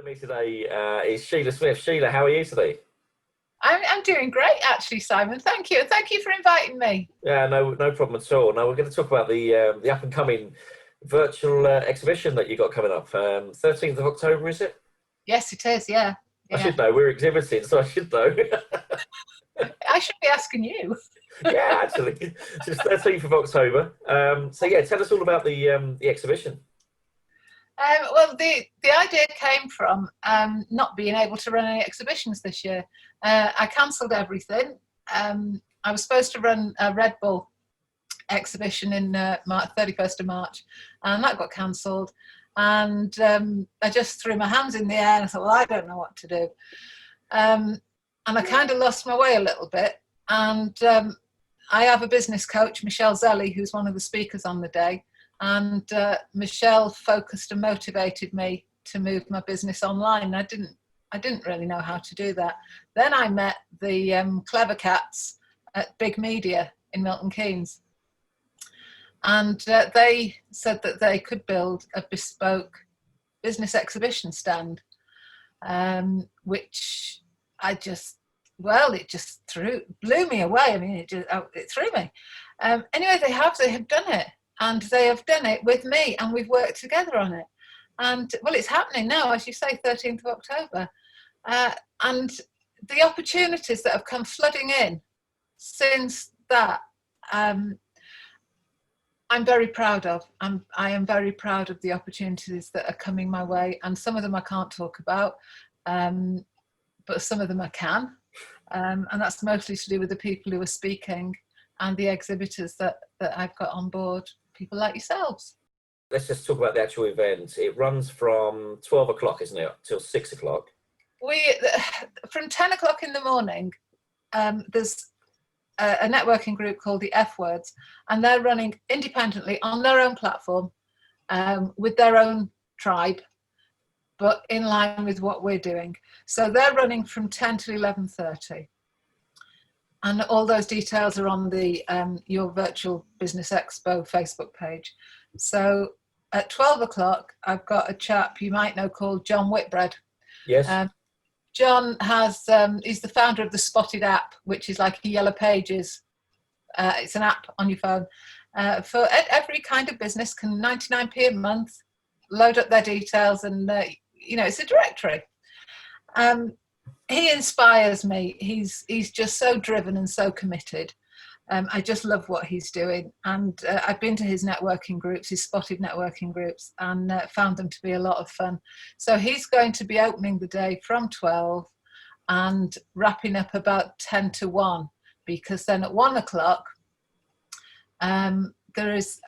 Me today is Sheila Smith. Sheila, how are you today? I'm doing great, actually, Simon. Thank you. Thank you for inviting me. Yeah, no problem at all. Now we're going to talk about the up and coming virtual exhibition that you got coming up. 13th of October, is it? Yes, it is. Yeah, I yeah. should know. We're exhibiting, so I should know. I should be asking you. Yeah, actually, so it's 13th of October. So yeah, tell us all about the exhibition. Well, the idea came from not being able to run any exhibitions this year. I cancelled everything. I was supposed to run a Red Bull exhibition in 31st of March, and that got cancelled. And I just threw my hands in the air and I thought, well, I don't know what to do. And I kind of lost my way a little bit. And I have a business coach, Michelle Zelli, who's one of the speakers on the day. And Michelle focused and motivated me to move my business online. I didn't really know how to do that. Then I met the Clever Cats at Big Media in Milton Keynes. And they said that they could build a bespoke business exhibition stand, which it just blew me away. I mean, it threw me. Anyway, they have done it. And they have done it with me, and we've worked together on it. And well, it's happening now, as you say, 13th of October. And the opportunities that have come flooding in since that, I'm very proud of. I am very proud of the opportunities that are coming my way, and some of them I can't talk about, but some of them I can. And that's mostly to do with the people who are speaking and the exhibitors that I've got on board. People like yourselves. Let's just talk about the actual event. It runs from 12 o'clock, isn't it, till 6 o'clock? From 10 o'clock in the morning, there's a networking group called the F Words, and they're running independently on their own platform with their own tribe, but in line with what we're doing. So they're running from 10 to 11:30. And all those details are on the Your Virtual Business Expo Facebook page. So at 12 o'clock, I've got a chap you might know called John Whitbread. Yes. John he's the founder of the Spotted app, which is like a Yellow Pages. It's an app on your phone for every kind of business. Can 99p a month load up their details, and it's a directory. He inspires me. He's just so driven and so committed. I just love what he's doing. And I've been to his networking groups, his Spotted networking groups, and found them to be a lot of fun. So he's going to be opening the day from 12 and wrapping up about 10 to 1, because then at 1 o'clock, there is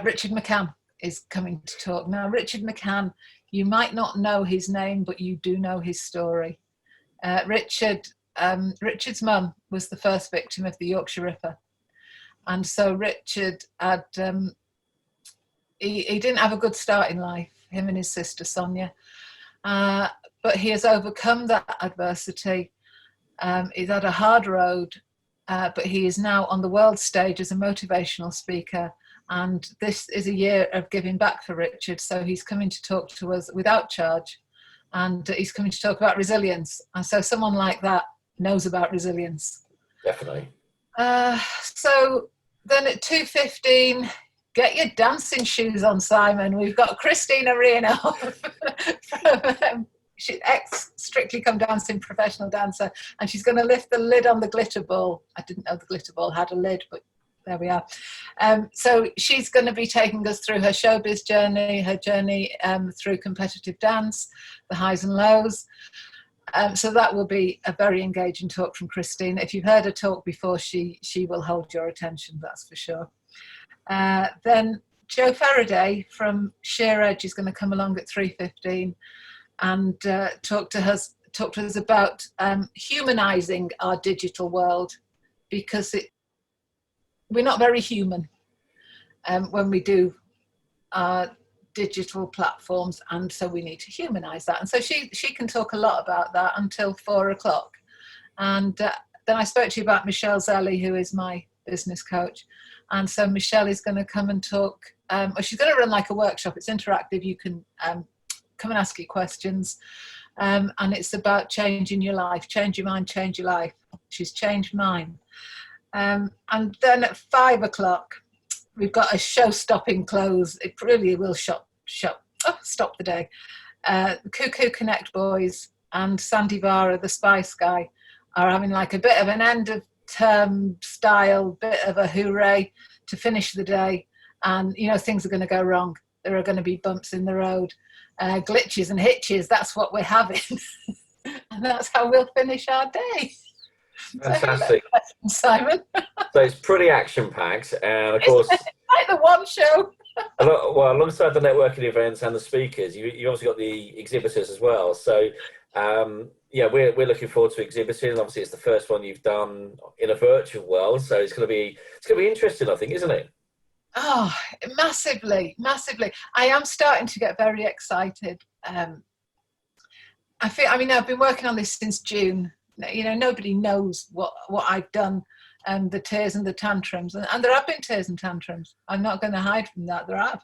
Richard McCann is coming to talk. Now, Richard McCann, you might not know his name, but you do know his story. Richard's mum was the first victim of the Yorkshire Ripper, and so Richard had he didn't have a good start in life, him and his sister Sonia, but he has overcome that adversity. He's had a hard road, but he is now on the world stage as a motivational speaker, and this is a year of giving back for Richard, so he's coming to talk to us without charge. And he's coming to talk about resilience. And so someone like that knows about resilience. Definitely. So then at 2:15, get your dancing shoes on, Simon. We've got Christina Reno from she's ex-Strictly Come Dancing professional dancer, and she's going to lift the lid on the glitter ball. I didn't know the glitter ball had a lid, but there we are. So she's going to be taking us through her showbiz journey, her journey through competitive dance, the highs and lows. So that will be a very engaging talk from Christine. If you've heard her talk before, she will hold your attention, that's for sure. Then Joe Faraday from Sheer Edge is going to come along at 3:15 and talk to us about humanizing our digital world, because we're not very human when we do our digital platforms, and so we need to humanize that. And so she can talk a lot about that until 4 o'clock. And then I spoke to you about Michelle Zelli, who is my business coach. And so Michelle is going to come and talk, or she's going to run like a workshop. It's interactive. You can come and ask you questions. And it's about changing your life. Change your mind, change your life. She's changed mine. And then at 5 o'clock, we've got a show-stopping close. It really will stop the day. Cuckoo Connect Boys and Sandy Vara, the Spice Guy, are having like a bit of an end-of-term style, bit of a hooray to finish the day. And, you know, things are going to go wrong. There are going to be bumps in the road, glitches and hitches. That's what we're having. And that's how we'll finish our day. Fantastic. So, Simon. So it's pretty action-packed, and of course, it's like the one show. well, alongside the networking events and the speakers, you obviously got the exhibitors as well. So, yeah, we're looking forward to exhibiting. Obviously, it's the first one you've done in a virtual world, so it's going to be interesting, I think, isn't it? Oh, massively. I am starting to get very excited. I've been working on this since June. You know, nobody knows what I've done, the tears and the tantrums, and there have been tears and tantrums. I'm not going to hide from that. There have,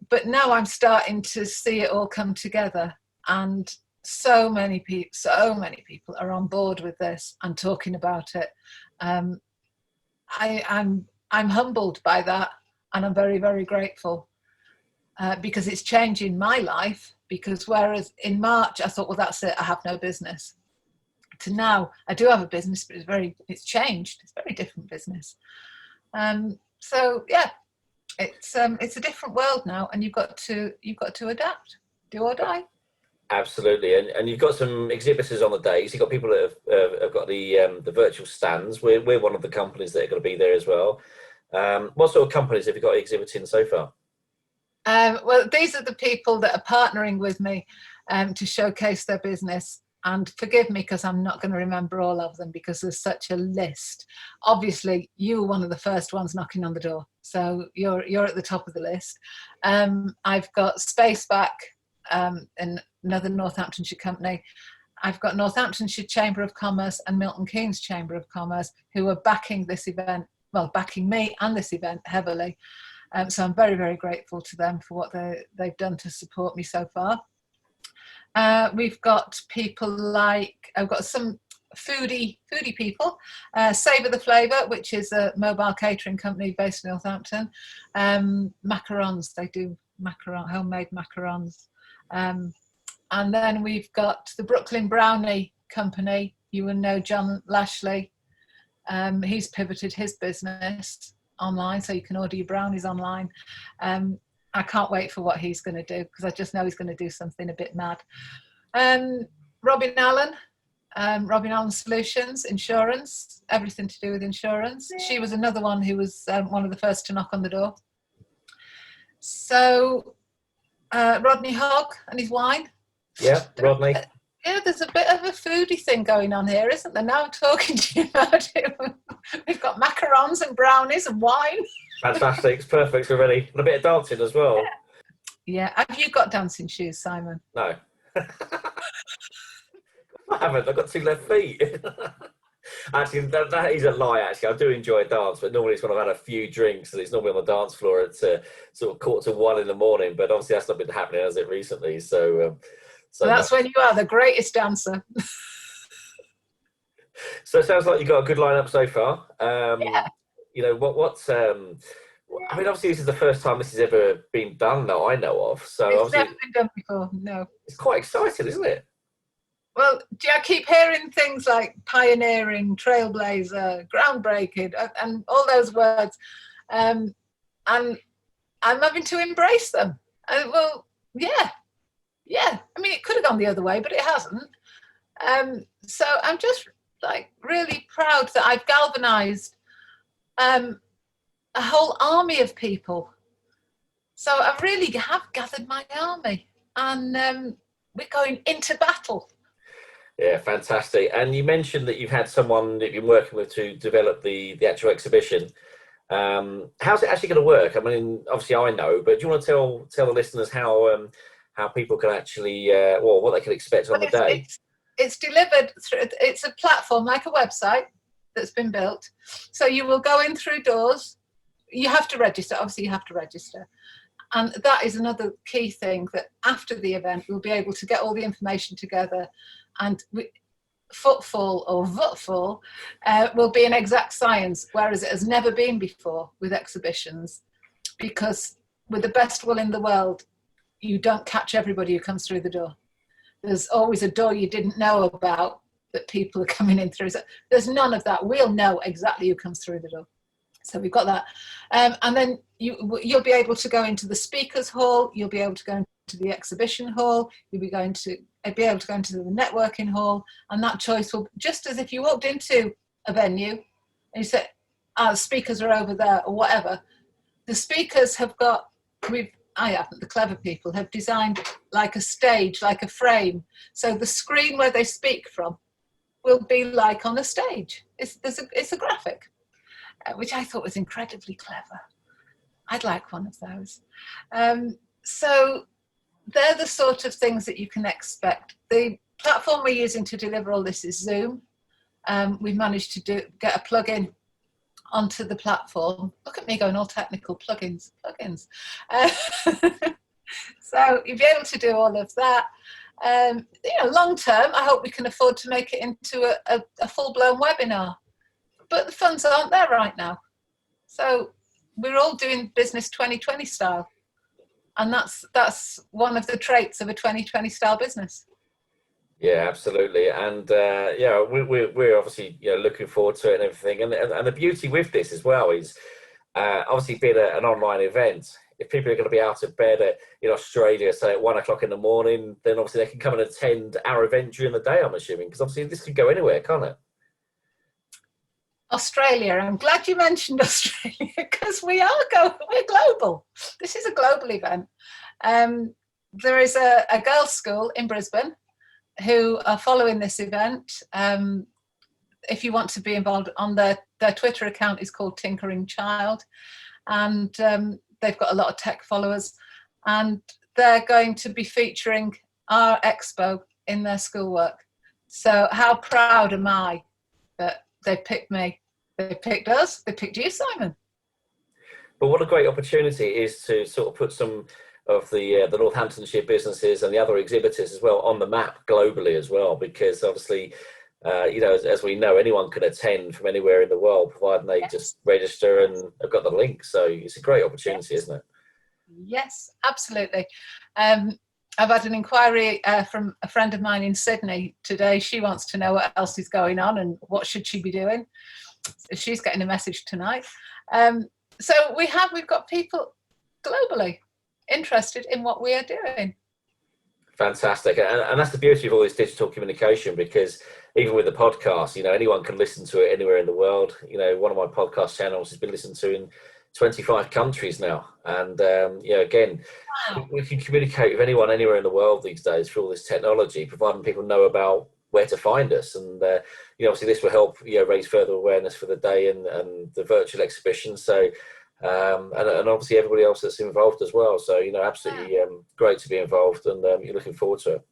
but now I'm starting to see it all come together, and so many people are on board with this and talking about it. I'm humbled by that, and I'm very, very grateful because it's changing my life. Because whereas in March I thought, well, that's it, I have no business, to now I do have a business, but it's changed. It's a very different business. So yeah, it's a different world now, and you've got to adapt, do or die. Absolutely, and you've got some exhibitors on the day. So you've got people that have got the virtual stands. We're one of the companies that are going to be there as well. What sort of companies have you got exhibiting so far? Well, these are the people that are partnering with me to showcase their business. And forgive me because I'm not going to remember all of them because there's such a list. Obviously, you were one of the first ones knocking on the door, so you're at the top of the list. I've got Spaceback, another Northamptonshire company. I've got Northamptonshire Chamber of Commerce and Milton Keynes Chamber of Commerce, who are backing this event, well, backing me and this event heavily. So I'm very, very grateful to them for what they've done to support me so far. We've got people like, I've got some foodie people, Savour the Flavour, which is a mobile catering company based in Northampton. Macarons, they do homemade macarons. And then we've got the Brooklyn Brownie Company. You will know John Lashley. He's pivoted his business online, so you can order your brownies online. I can't wait for what he's going to do because I just know he's going to do something a bit mad. Robin Allen Solutions, insurance, everything to do with insurance. She was another one who was one of the first to knock on the door. So Rodney Hogg and his wine. Yeah, Rodney. Yeah, there's a bit of a foodie thing going on here, isn't there? Now I'm talking to you about it. We've got macarons and brownies and wine. Fantastic. It's perfect already. And a bit of dancing as well. Yeah. Have you got dancing shoes, Simon? No. I haven't. I've got 2 left feet. Actually, that is a lie, actually. I do enjoy a dance, but normally it's when I've had a few drinks, and it's normally on the dance floor at sort of 1:45 in the morning. But obviously that's not been happening, has it, recently? So that's when you are the greatest dancer. So it sounds like you've got a good lineup so far. Yeah. You know, what's... I mean, obviously this is the first time this has ever been done that I know of. So it's obviously, never been done before, no. It's quite exciting, isn't it? Well, I keep hearing things like pioneering, trailblazer, groundbreaking, and all those words. And I'm having to embrace them. Well, yeah. I mean, it could have gone the other way, but it hasn't. So I'm just like really proud that I've galvanized a whole army of people. So I really have gathered my army, and we're going into battle. Yeah, fantastic. And you mentioned that you've had someone that you've been working with to develop the actual exhibition. How's it actually going to work? I mean, obviously I know, but do you want to tell the listeners how people can actually, what they can expect on the day? It's delivered through, it's a platform like a website that's been built. So you will go in through doors. You have to register. Obviously you have to register. And that is another key thing, that after the event, we'll be able to get all the information together, and footfall or footfall will be an exact science, whereas it has never been before with exhibitions, because with the best will in the world, you don't catch everybody who comes through the door. There's always a door you didn't know about that people are coming in through. So there's none of that. We'll know exactly who comes through the door. So we've got that. And then you'll be able to go into the speakers hall, you'll be able to go into the exhibition hall, you'll be able to go into the networking hall, and that choice will, just as if you walked into a venue and you said, the speakers are over there or whatever, the speakers have got, the clever people have designed like a stage, like a frame. So the screen where they speak from will be like on a stage. It's a graphic, which I thought was incredibly clever. I'd like one of those. So they're the sort of things that you can expect. The platform we're using to deliver all this is Zoom. We've managed to get a plugin onto the platform. Look at me going all technical, plugins. So you'll be able to do all of that. Long term, I hope we can afford to make it into a full-blown webinar. But the funds aren't there right now. So we're all doing business 2020 style. And that's one of the traits of a 2020 style business. Yeah, absolutely. And we're obviously looking forward to it and everything. And the beauty with this as well is obviously being an online event. If people are going to be out of bed in Australia, say at 1 o'clock in the morning, then obviously they can come and attend our event during the day, I'm assuming, because obviously this could go anywhere, can't it? Australia. I'm glad you mentioned Australia, because we're global. This is a global event. There is a girls' school in Brisbane who are following this event. If you want to be involved, on their Twitter account is called Tinkering Child, and they've got a lot of tech followers, and they're going to be featuring our Expo in their schoolwork. So how proud am I that they picked me? They picked us, they picked you, Simon. But what a great opportunity it is to sort of put some of the Northamptonshire businesses and the other exhibitors as well on the map globally as well, because obviously, as we know, anyone can attend from anywhere in the world, providing they just register and have got the link. So it's a great opportunity, isn't it? Yes, absolutely. I've had an inquiry from a friend of mine in Sydney today. She wants to know what else is going on and what should she be doing. So she's getting a message tonight. So we've got people globally interested in what we are doing. Fantastic. And that's the beauty of all this digital communication, because even with the podcast, anyone can listen to it anywhere in the world. One of my podcast channels has been listened to in 25 countries now. And, again, Wow. we can communicate with anyone anywhere in the world these days through all this technology, providing people know about where to find us. And, obviously this will help, raise further awareness for the day and the virtual exhibition. So, and obviously everybody else that's involved as well. So, absolutely great to be involved, and you're looking forward to it.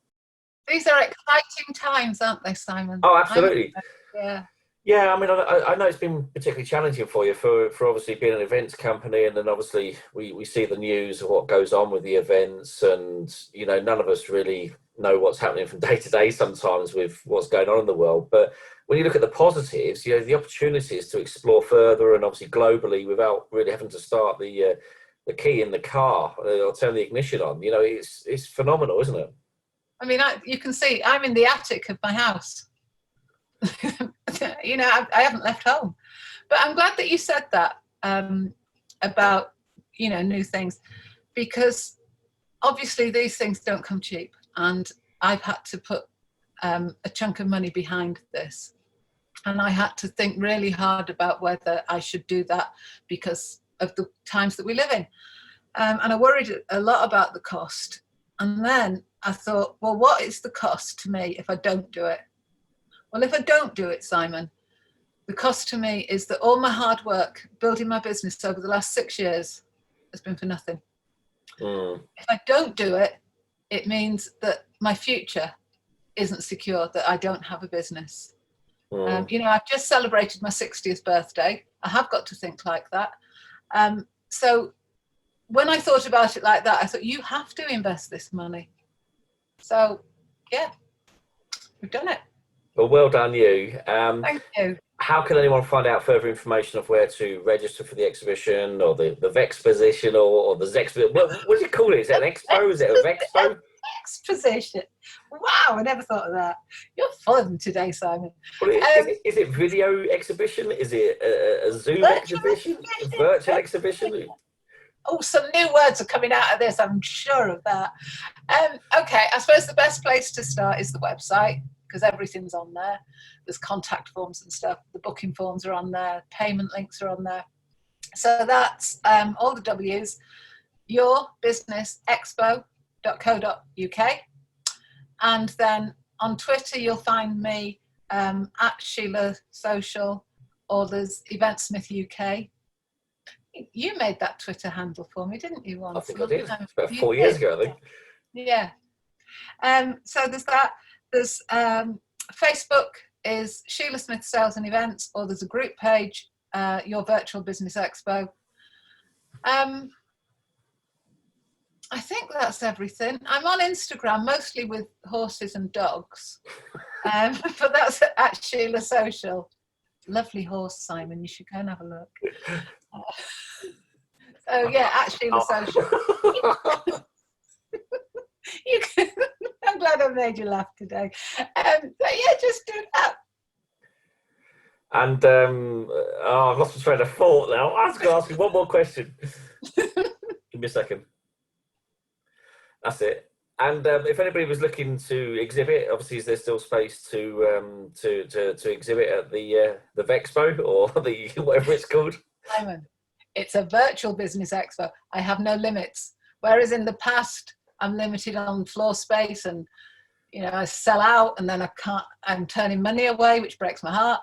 These are exciting times, aren't they, Simon? Oh, absolutely. Yeah. Yeah, I mean, I know it's been particularly challenging for you for obviously being an events company, and then obviously we see the news of what goes on with the events, and none of us really know what's happening from day to day sometimes with what's going on in the world. But when you look at the positives, the opportunities to explore further and obviously globally without really having to start the key in the car or turn the ignition on, it's phenomenal, isn't it? I mean, you can see I'm in the attic of my house. I haven't left home, but I'm glad that you said that about new things, because obviously these things don't come cheap, and I've had to put a chunk of money behind this, and I had to think really hard about whether I should do that because of the times that we live in, and I worried a lot about the cost. And then I thought, well, what is the cost to me if I don't do it? Well, if I don't do it, Simon, the cost to me is that all my hard work building my business over the last 6 years has been for nothing. If I don't do it, it means that my future isn't secure, that I don't have a business. I've just celebrated my 60th birthday. I have got to think like that. So when I thought about it like that, I thought, you have to invest this money. So, yeah, we've done it. Well, well done you. Thank you. How can anyone find out further information of where to register for the exhibition or the Vexposition or the Zexpo? What do you call it? Is it an expo? Is it a Vexpo? Exposition. Wow, I never thought of that. You're full of them today, Simon. Well, is it video exhibition? Is it a Zoom exhibition? A virtual exhibition? Oh, some new words are coming out of this, I'm sure of that. Okay, I suppose the best place to start is the website, because everything's on there. There's contact forms and stuff. The booking forms are on there. Payment links are on there. So that's all the W's. yourbusinessexpo.co.uk. And then on Twitter, you'll find me at Sheila Social, or there's Event Smith UK. You made that Twitter handle for me, didn't you? Once? I think I did. It's about 4 years ago, I think. Yeah. So there's that. There's Facebook is Sheila Smith Sales and Events, or there's a group page, Your Virtual Business Expo. I think that's everything. I'm on Instagram, mostly with horses and dogs, but that's at Sheila Social. Lovely horse, Simon. You should go and have a look. So yeah, at Sheila Social. You can, I'm glad I made you laugh today. So yeah, just do that. And I've lost my train of thought now. I was going to ask you one more question. Give me a second. That's it. And if anybody was looking to exhibit, obviously, is there still space to exhibit at the Vexpo or the whatever it's called? Simon, it's a virtual business expo. I have no limits. Whereas in the past, I'm limited on floor space, and I sell out, and then I'm turning money away, which breaks my heart.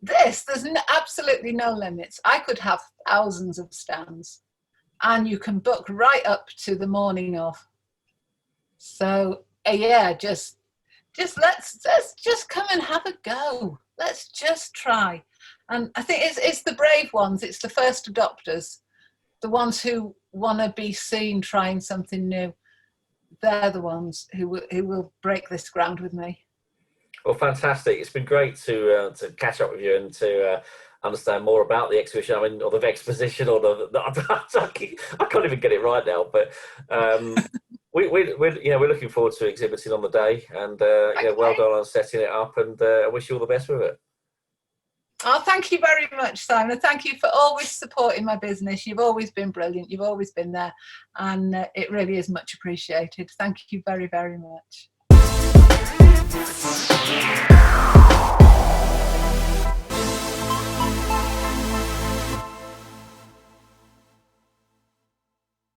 There's absolutely no limits. I could have thousands of stands, and you can book right up to the morning of. So yeah, just let's just come and have a go. Let's just try. And I think it's the brave ones. It's the first adopters, the ones who want to be seen trying something new. They're the ones who will break this ground with me. Well, fantastic. It's been great to catch up with you and to understand more about the exhibition. I mean, or the Vexposition, or I can't even get it right now. But we're looking forward to exhibiting on the day, and well done on setting it up. And I wish you all the best with it. Oh, thank you very much, Simon. Thank you for always supporting my business. You've always been brilliant. You've always been there, and it really is much appreciated. Thank you very, very much.